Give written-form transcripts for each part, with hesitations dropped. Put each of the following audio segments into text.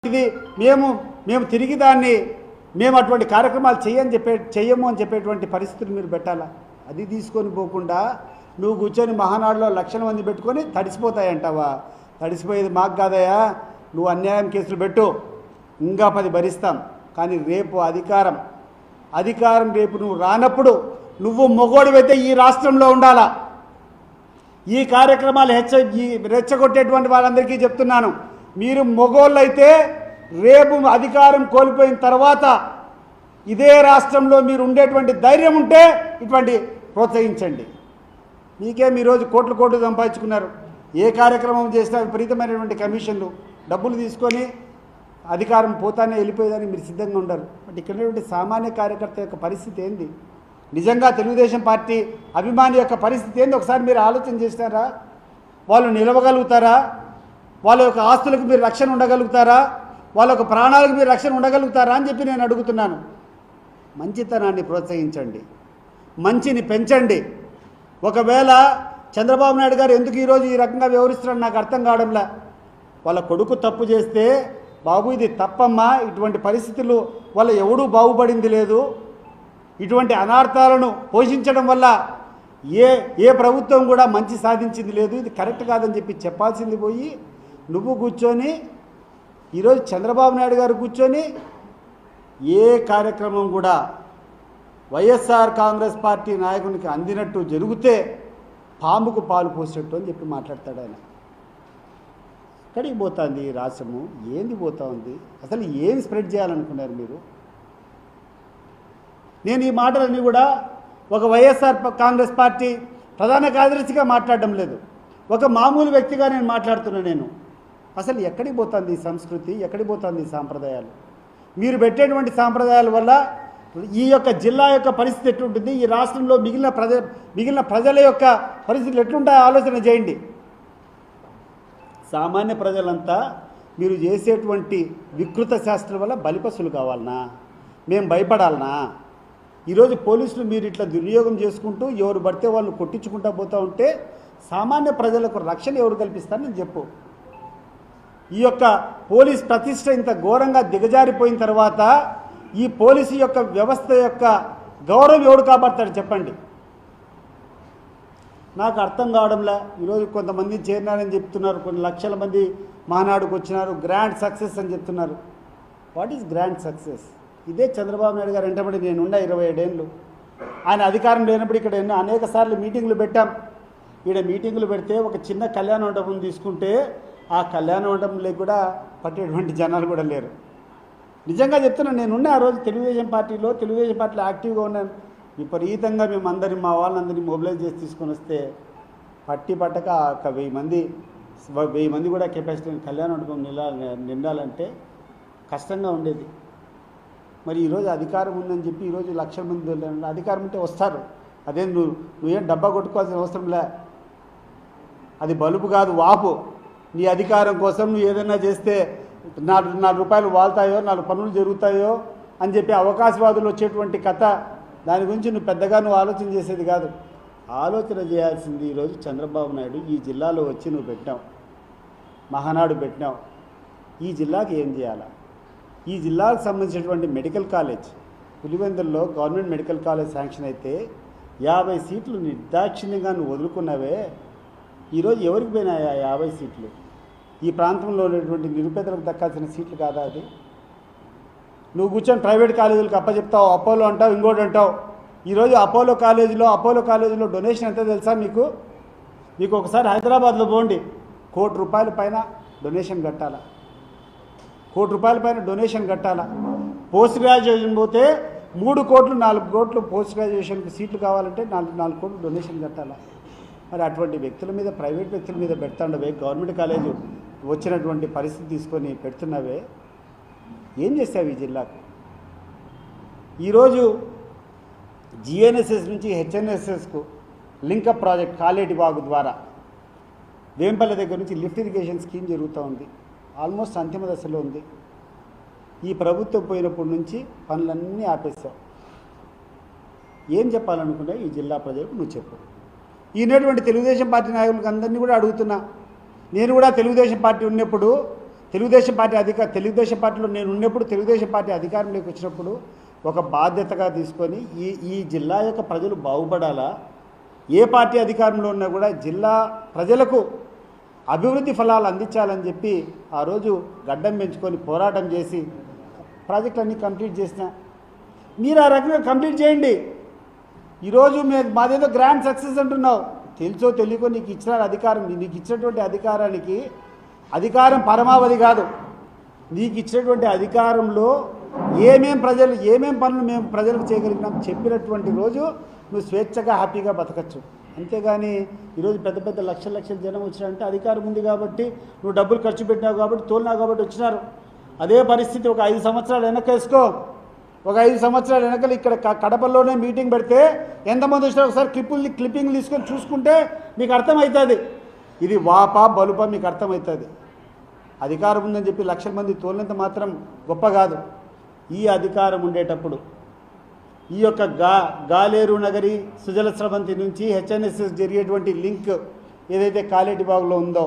ఇది మేము తిరిగి దాన్ని మేము అటువంటి కార్యక్రమాలు చెయ్యము అని చెప్పేటువంటి పరిస్థితులు మీరు పెట్టాలా. అది తీసుకొని పోకుండా నువ్వు కూర్చొని మహానాడులో లక్షల మంది పెట్టుకొని తడిసిపోతాయంటావా? తడిసిపోయేది మాకు కాదయా. నువ్వు అన్యాయం కేసులు పెట్టు, ఇంకా 10 భరిస్తాం. కానీ రేపు అధికారం రేపు నువ్వు రానప్పుడు నువ్వు మొగోడివైతే ఈ రాష్ట్రంలో ఉండాలా. ఈ కార్యక్రమాలు రెచ్చగొట్టేటువంటి వాళ్ళందరికీ చెప్తున్నాను, మీరు మొగోళ్ళైతే రేపు అధికారం కోల్పోయిన తర్వాత ఇదే రాష్ట్రంలో మీరు ఉండేటువంటి ధైర్యం ఉంటే ఇటువంటి ప్రోత్సహించండి. మీకేం ఈరోజు కోట్లు సంపాదించుకున్నారు. ఏ కార్యక్రమం చేసినా విపరీతమైనటువంటి కమిషన్లు డబ్బులు తీసుకొని అధికారం పోతానే వెళ్ళిపోయేదని మీరు సిద్ధంగా ఉండరు. బట్ ఇక్కడ ఉన్నటువంటి సామాన్య కార్యకర్త యొక్క పరిస్థితి ఏంది? నిజంగా తెలుగుదేశం పార్టీ అభిమాని యొక్క పరిస్థితి ఏంది ఒకసారి మీరు ఆలోచన చేస్తారా? వాళ్ళు నిలవగలుగుతారా? వాళ్ళ యొక్క ఆస్తులకు మీరు రక్షణ ఉండగలుగుతారా? వాళ్ళ యొక్క ప్రాణాలకు మీరు రక్షణ ఉండగలుగుతారా అని చెప్పి నేను అడుగుతున్నాను. మంచితనాన్ని ప్రోత్సహించండి, మంచిని పెంచండి. ఒకవేళ చంద్రబాబు నాయుడు గారు ఎందుకు ఈరోజు ఈ రకంగా వ్యవహరిస్తున్నారని నాకు అర్థం కావడంలే. వాళ్ళ కొడుకు తప్పు చేస్తే, బాబు ఇది తప్పమ్మా, ఇటువంటి పరిస్థితులు వల్ల ఎవడూ బాగుపడింది లేదు, ఇటువంటి అనార్థాలను పోషించడం వల్ల ఏ ప్రభుత్వం కూడా మంచి సాధించింది లేదు, ఇది కరెక్ట్ కాదని చెప్పి చెప్పాల్సింది పోయి నువ్వు కూర్చొని ఈరోజు చంద్రబాబు నాయుడు గారు కూర్చొని ఏ కార్యక్రమం కూడా వైఎస్ఆర్ కాంగ్రెస్ పార్టీ నాయకునికి అందినట్టు జరిగితే పాముకు పాలు పోసేట్టు అని చెప్పి మాట్లాడతాడు ఆయన. ఎక్కడికి పోతుంది రాష్ట్రము? ఏంది పోతా ఉంది? అసలు ఏం స్ప్రెడ్ చేయాలనుకున్నారు మీరు? నేను ఈ మాటలన్నీ కూడా ఒక వైఎస్ఆర్ కాంగ్రెస్ పార్టీ ప్రధాన కార్యదర్శిగా మాట్లాడడం లేదు, ఒక మామూలు వ్యక్తిగా నేను మాట్లాడుతున్నా. నేను అసలు ఎక్కడికి పోతుంది ఈ సంస్కృతి, ఎక్కడికి పోతుంది ఈ సాంప్రదాయాలు? మీరు పెట్టేటువంటి సాంప్రదాయాల వల్ల ఈ యొక్క జిల్లా యొక్క పరిస్థితి ఎట్లుంటుంది, ఈ రాష్ట్రంలో మిగిలిన ప్రజల యొక్క పరిస్థితులు ఎట్లుంటాయో ఆలోచన చేయండి. సామాన్య ప్రజలంతా మీరు చేసేటువంటి వికృత శాస్త్రం వల్ల బలిపశులు కావాలనా? మేము భయపడాలనా? ఈరోజు పోలీసులు మీరు ఇట్లా దుర్వినియోగం చేసుకుంటూ ఎవరు పడితే వాళ్ళు కొట్టించుకుంటూ పోతూ ఉంటే సామాన్య ప్రజలకు రక్షణ ఎవరు కల్పిస్తారని చెప్పు. ఈ యొక్క పోలీస్ ప్రతిష్ట ఇంత ఘోరంగా దిగజారిపోయిన తర్వాత ఈ పోలీసు యొక్క వ్యవస్థ యొక్క గౌరవం ఎవడు కాపాడతాడు చెప్పండి? నాకు అర్థం కావడంలా. ఈరోజు కొంతమంది చేరినారని చెప్తున్నారు, కొన్ని లక్షల మంది మహానాడుకు వచ్చినారు, గ్రాండ్ సక్సెస్ అని చెప్తున్నారు. What is grand success? ఇదే చంద్రబాబు నాయుడు గారు వెంటబడి నేనున్న 27 ఏళ్ళు ఆయన అధికారం లేనప్పుడు ఇక్కడ అనేక సార్లు మీటింగులు పెట్టాం. ఈడ మీటింగులు పెడితే ఒక చిన్న కళ్యాణ మండపం తీసుకుంటే ఆ కళ్యాణ మండపంలో కూడా పట్టేటువంటి జనాలు కూడా లేరు. నిజంగా చెప్తున్నాను, నేనున్న ఆ రోజు తెలుగుదేశం పార్టీలో యాక్టివ్గా ఉన్నాను. విపరీతంగా మేము మా వాళ్ళందరినీ మొబిలైజ్ చేసి తీసుకొని వస్తే పట్టక ఒక 1000 మంది కూడా కెపాసిటీ కళ్యాణ మండపం నిండాలంటే కష్టంగా ఉండేది. మరి ఈరోజు అధికారం ఉందని చెప్పి ఈరోజు లక్షల మంది అధికారం ఉంటే వస్తారు. అదే నువ్వేం డబ్బా కొట్టుకోవాల్సిన అవసరం లే. అది బలుపు కాదు, వాపు. నీ అధికారం కోసం నువ్వు ఏదైనా చేస్తే 4 రూపాయలు వాళ్తాయో, 4 పనులు జరుగుతాయో అని చెప్పి అవకాశవాదులు వచ్చేటువంటి కథ, దాని గురించి నువ్వు పెద్దగా ఆలోచన చేసేది కాదు. ఆలోచన చేయాల్సింది ఈరోజు చంద్రబాబు నాయుడు ఈ జిల్లాలో వచ్చి నువ్వు పెట్టినావు, మహానాడు పెట్టినావు. ఈ జిల్లాకి ఏం చేయాలా? ఈ జిల్లాకు సంబంధించినటువంటి మెడికల్ కాలేజ్ పులివెందుల్లో గవర్నమెంట్ మెడికల్ కాలేజ్ శాంక్షన్ అయితే 50 సీట్లు నిర్దాక్షిణ్యంగా నువ్వు వదులుకున్నావే. ఈరోజు ఎవరికి పోయినాయి 50 సీట్లు? ఈ ప్రాంతంలో ఉన్నటువంటి నిరుపేదలకు దక్కాల్సిన సీట్లు కాదా అది? నువ్వు కూర్చొని ప్రైవేట్ కాలేజీలకు అప్పచెప్తావు, అపోలో అంటావు, ఇంకోటి అంటావు. ఈరోజు అపోలో కాలేజీలో డొనేషన్ ఎంత తెలుసా మీకు? ఒకసారి హైదరాబాద్లో పోండి, ₹1 కోటి పైన డొనేషన్ కట్టాలా. ₹1 కోటి పైన డొనేషన్ కట్టాలా. పోస్ట్ గ్రాడ్యుయేషన్ పోతే 3 కోట్లు 4 కోట్లు పోస్ట్ గ్రాడ్యుయేషన్కి సీట్లు కావాలంటే 4 కోట్లు డొనేషన్ కట్టాలా. మరి అటువంటి వ్యక్తుల మీద, ప్రైవేట్ వ్యక్తుల మీద పెడుతుండవే, గవర్నమెంట్ కాలేజు వచ్చినటువంటి పరిస్థితి తీసుకొని పెడుతున్నావే. ఏం చేస్తావు ఈ జిల్లాకు? ఈరోజు జిఎన్ఎస్ఎస్ నుంచి హెచ్ఎన్ఎస్ఎస్కు లింకప్ ప్రాజెక్ట్ కాలేటి వాగు ద్వారా వేంపల్లి దగ్గర నుంచి లిఫ్ట్ ఇరిగేషన్ స్కీమ్ జరుగుతూ ఉంది. ఆల్మోస్ట్ అంతిమ దశలో ఉంది. ఈ ప్రభుత్వం పోయినప్పటి నుంచి పనులన్నీ ఆపేస్తావు. ఏం చెప్పాలనుకుంటే ఈ జిల్లా ప్రజలకు నువ్వు చెప్పు. ఈనటువంటి తెలుగుదేశం పార్టీ నాయకులకు అందరినీ కూడా అడుగుతున్నా, నేను కూడా తెలుగుదేశం పార్టీ ఉన్నప్పుడు తెలుగుదేశం పార్టీలో నేను ఉన్నప్పుడు తెలుగుదేశం పార్టీ అధికారంలోకి వచ్చినప్పుడు ఒక బాధ్యతగా తీసుకొని ఈ జిల్లా యొక్క ప్రజలు బాగుపడాలా, ఏ పార్టీ అధికారంలో ఉన్నా కూడా జిల్లా ప్రజలకు అభివృద్ధి ఫలాలు అందించాలని చెప్పి ఆ రోజు గడ్డం పెంచుకొని పోరాటం చేసి ప్రాజెక్టులన్నీ కంప్లీట్ చేసిన. మీరు ఆ రకంగా కంప్లీట్ చేయండి. ఈరోజు మాదేదో గ్రాండ్ సక్సెస్ అంటున్నావు. తెలుసో తెలియకో నీకు ఇచ్చిన అధికారం, నీకు ఇచ్చినటువంటి అధికారానికి అధికారం పరమావధి కాదు. నీకు ఇచ్చినటువంటి అధికారంలో ఏమేం పనులు మేము ప్రజలకు చేయగలిగినాం చెప్పినటువంటి రోజు నువ్వు స్వేచ్ఛగా హ్యాపీగా బతకచ్చు. అంతేగాని ఈరోజు పెద్ద పెద్ద లక్షల జనం వచ్చినారంటే అధికారం ఉంది కాబట్టి, నువ్వు డబ్బులు ఖర్చు పెట్టినావు కాబట్టి, తోలినావు కాబట్టి వచ్చినారు. అదే పరిస్థితి ఒక 5 సంవత్సరాలు వెనకేసుకో. ఒక 5 సంవత్సరాల వెనకలు ఇక్కడ కడపలోనే మీటింగ్ పెడితే ఎంతమంది వచ్చినా ఒకసారి క్లిప్పింగ్ తీసుకొని చూసుకుంటే మీకు అర్థమవుతుంది. ఇది వాపా బలుపా మీకు అర్థమవుతుంది. అధికారం ఉందని చెప్పి లక్షల మంది తోలినంత మాత్రం గొప్ప కాదు. ఈ అధికారం ఉండేటప్పుడు ఈ యొక్క గాలేరు నగరి సుజల స్రవంతి నుంచి హెచ్ఎన్ఎస్ఎస్ జరిగేటువంటి లింక్ ఏదైతే కాలేటి బాగులో ఉందో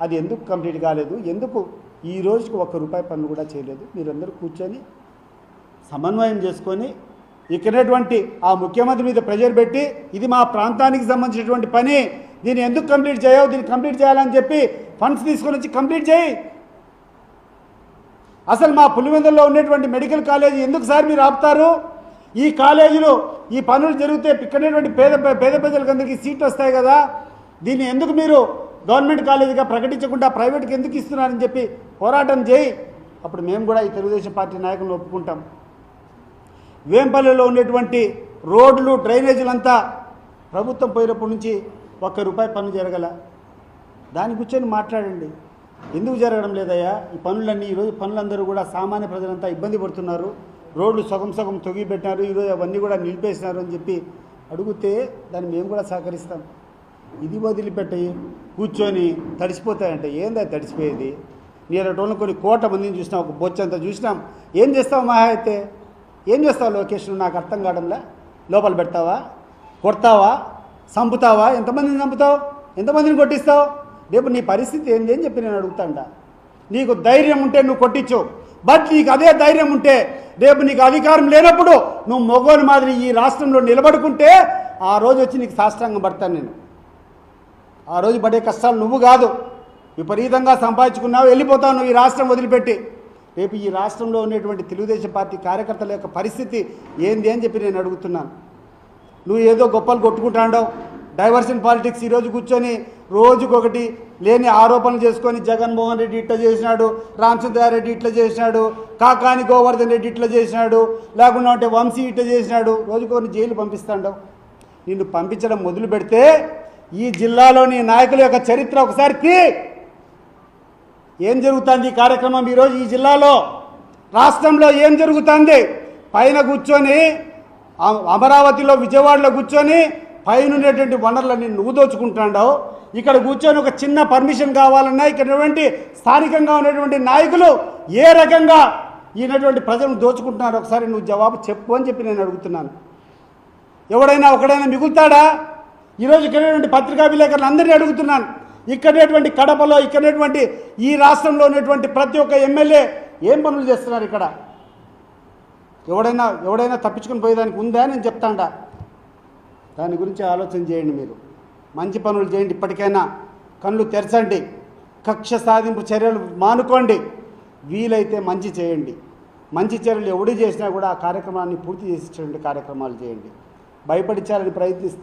అది ఎందుకు కంప్లీట్ కాలేదు, ఎందుకు ఈ రోజుకి ₹1 పన్ను కూడా చేయలేదు? మీరందరూ కూర్చొని సమన్వయం చేసుకొని ఇక్కడటువంటి ఆ ముఖ్యమంత్రి మీద ప్రెజర్ పెట్టి ఇది మా ప్రాంతానికి సంబంధించినటువంటి పని, దీన్ని ఎందుకు కంప్లీట్ చేయవు, దీన్ని కంప్లీట్ చేయాలని చెప్పి ఫండ్స్ తీసుకొని వచ్చి కంప్లీట్ చేయి. అసలు మా పులివెందుల్లో ఉన్నటువంటి మెడికల్ కాలేజీ ఎందుకు సార్ మీరు ఆపుతారు? ఈ కాలేజీలో ఈ పనులు జరిగితే ఇక్కడటువంటి పేద ప్రజలకు అందరికీ సీట్లు వస్తాయి కదా, దీన్ని ఎందుకు మీరు గవర్నమెంట్ కాలేజీగా ప్రకటించకుండా ప్రైవేట్కి ఎందుకు ఇస్తున్నారని చెప్పి పోరాటం చేయి. అప్పుడు మేము కూడా ఈ తెలుగుదేశం పార్టీ నాయకులను ఒప్పుకుంటాం. వేంపల్లిలో ఉన్నటువంటి రోడ్లు డ్రైనేజీలంతా ప్రభుత్వం పోయినప్పటి నుంచి ₹1 పన్ను జరగల. దాని కూర్చొని మాట్లాడండి. ఎందుకు జరగడం లేదయ్యా ఈ పనులన్నీ? ఈరోజు పనులందరూ కూడా సామాన్య ప్రజలంతా ఇబ్బంది పడుతున్నారు. రోడ్లు సగం తొగిపెట్టినారు, ఈరోజు అవన్నీ కూడా నిలిపేసినారు అని చెప్పి అడిగితే దాన్ని మేము కూడా సహకరిస్తాం. ఇది వదిలిపెట్టి కూర్చొని తడిసిపోతాయంటే ఏందా తడిసిపోయేది? నేను కొన్ని కోట్ల మందిని చూసినాం, ఒక బొచ్చంతా చూసినాం. ఏం చేస్తావు మహా అయితే? ఏం చేస్తావు లోకేష్? నాకు అర్థం కావడంలే. లోపల పెడతావా, కొడతావా, చంపుతావా? ఎంతమందిని చంపుతావు, ఎంతమందిని కొట్టిస్తావు? రేపు నీ పరిస్థితి ఏంది అని చెప్పి నేను అడుగుతాండా. నీకు ధైర్యం ఉంటే నువ్వు కొట్టించు. బట్ నీకు అదే ధైర్యం ఉంటే రేపు నీకు అధికారం లేనప్పుడు నువ్వు మొగోని మాదిరి ఈ రాష్ట్రంలో నిలబడుకుంటే ఆ రోజు వచ్చి నీకు సాష్టాంగం పడతాను నేను. ఆ రోజు పడే కష్టాలు నువ్వు కాదు, విపరీతంగా సంపాదించుకున్నావు, వెళ్ళిపోతావు నువ్వు ఈ రాష్ట్రం వదిలిపెట్టి. రేపు ఈ రాష్ట్రంలో ఉన్నటువంటి తెలుగుదేశం పార్టీ కార్యకర్తల యొక్క పరిస్థితి ఏంది అని చెప్పి నేను అడుగుతున్నాను. నువ్వు ఏదో గొప్పలు కొట్టుకుంటాండవు, డైవర్షన్ పాలిటిక్స్. ఈరోజు కూర్చొని రోజుకొకటి లేని ఆరోపణలు చేసుకొని జగన్మోహన్ రెడ్డి ఇట్లా చేసినాడు, రామచంద్రారెడ్డి ఇట్లా చేసినాడు, కాకాని గోవర్ధన్ రెడ్డి ఇట్లా చేసినాడు, లేకుండా అంటే వంశీ ఇట్లా చేసినాడు, రోజుకొని జైలు పంపిస్తాండవు. నిన్ను పంపించడం మొదలు పెడితే ఈ జిల్లాలోని నాయకుల యొక్క చరిత్ర ఒకసారి ఏం జరుగుతుంది ఈ కార్యక్రమం ఈరోజు ఈ జిల్లాలో రాష్ట్రంలో ఏం జరుగుతుంది? పైన కూర్చొని అమరావతిలో విజయవాడలో కూర్చొని పైన ఉండేటువంటి వనరులన్నీ నువ్వు దోచుకుంటాండావు. ఇక్కడ కూర్చొని ఒక చిన్న పర్మిషన్ కావాలన్నా ఇక్కడ స్థానికంగా ఉన్నటువంటి నాయకులు ఏ రకంగా ఈయనటువంటి ప్రజలను దోచుకుంటున్నారు ఒకసారి నువ్వు జవాబు చెప్పు అని చెప్పి నేను అడుగుతున్నాను. ఒకడైనా మిగులుతాడా? ఈరోజు ఇక్కడ పత్రికా విలేకరులు అందరినీ అడుగుతున్నాను. ఇక్కడటువంటి కడపలో ఇక్కడటువంటి ఈ రాష్ట్రంలో ఉన్నటువంటి ప్రతి ఒక్క ఎమ్మెల్యే ఏం పనులు చేస్తున్నారు? ఇక్కడ ఎవడైనా తప్పించుకొని పోయేదానికి ఉందా నేను చెప్తాండా. దాని గురించి ఆలోచన చేయండి. మీరు మంచి పనులు చేయండి. ఇప్పటికైనా కళ్ళు తెరచండి. కక్ష సాధింపు చర్యలు మానుకోండి. వీలైతే మంచి చేయండి. మంచి చర్యలు ఎవడు చేసినా కూడా ఆ కార్యక్రమాన్ని పూర్తి చేసేటువంటి కార్యక్రమాలు చేయండి. భయపడించాలని ప్రయత్నిస్తే